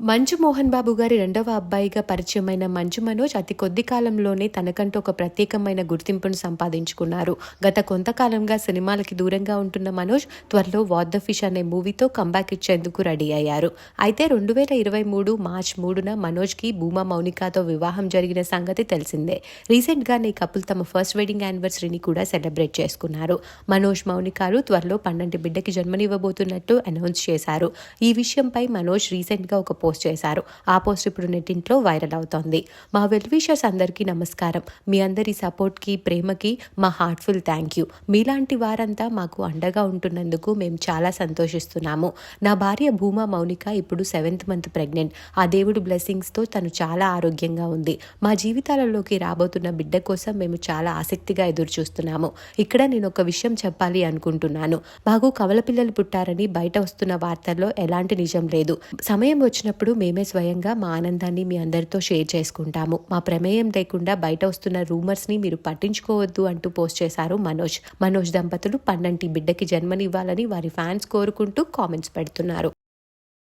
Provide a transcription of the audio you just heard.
మంచు మోహన్ బాబు గారి రెండవ అబ్బాయిగా పరిచయమైన మంచు మనోజ్ అతి కొద్ది కాలంలోనే తనకంటూ ఒక ప్రత్యేకమైన గుర్తింపును సంపాదించుకున్నారు. గత కొంతకాలంగా సినిమాలకి దూరంగా ఉంటున్న మనోజ్ త్వరలో వాట్ ద ఫిష్ అనే మూవీతో కంబ్యాక్ ఇచ్చేందుకు రెడీ అయ్యారు. అయితే 2023 మార్చ్ 3న మనోజ్కి భూమా మౌనికాతో వివాహం జరిగిన సంగతి తెలిసిందే. రీసెంట్గానే ఈ కపుల్ తమ ఫస్ట్ వెడ్డింగ్ యానివర్సరీని కూడా సెలబ్రేట్ చేసుకున్నారు. మనోజ్ మౌనికాలు త్వరలో పండంటి బిడ్డకి జన్మనివ్వబోతున్నట్టు అనౌన్స్ చేశారు. ఈ విషయంపై మనోజ్ రీసెంట్గా ఒక పోస్ట్ చేశారు. ఆ పోస్ట్ ఇప్పుడు నెట్టింట్లో వైరల్ అవుతోంది. మా వెల్ విషర్స్ అందరికీ నమస్కారం. మీ అందరి సపోర్ట్కి, ప్రేమకి మా హార్ట్ఫుల్ థ్యాంక్ యూ. మీలాంటి వారంతా మాకు అండగా ఉంటున్నందుకు మేము చాలా సంతోషిస్తున్నాము. నా భార్య భూమా మౌనిక ఇప్పుడు 7th మంత్ ప్రెగ్నెంట్. ఆ దేవుడు బ్లెస్సింగ్స్తో తను చాలా ఆరోగ్యంగా ఉంది. మా జీవితాలలోకి రాబోతున్న బిడ్డ కోసం మేము చాలా ఆసక్తిగా ఎదురు చూస్తున్నాము. ఇక్కడ నేను ఒక విషయం చెప్పాలి అనుకుంటున్నాను. మాకు కవల పిల్లలు పుట్టారని బయట వస్తున్న వార్తల్లో ఎలాంటి నిజం లేదు. సమయం వచ్చినప్పుడు మేమే స్వయంగా మా ఆనందాన్ని మీ అందరితో షేర్ చేసుకుంటాము. మా ప్రమేయం లేకుండా బయట వస్తున్న రూమర్స్ని మీరు పట్టించుకోవద్దు అంటూ పోస్ట్ చేశారు మనోజ్ దంపతులు పండంటి బిడ్డకి జన్మనివ్వాలని వారి ఫ్యాన్స్ కోరుకుంటూ కామెంట్స్ పెడుతున్నారు.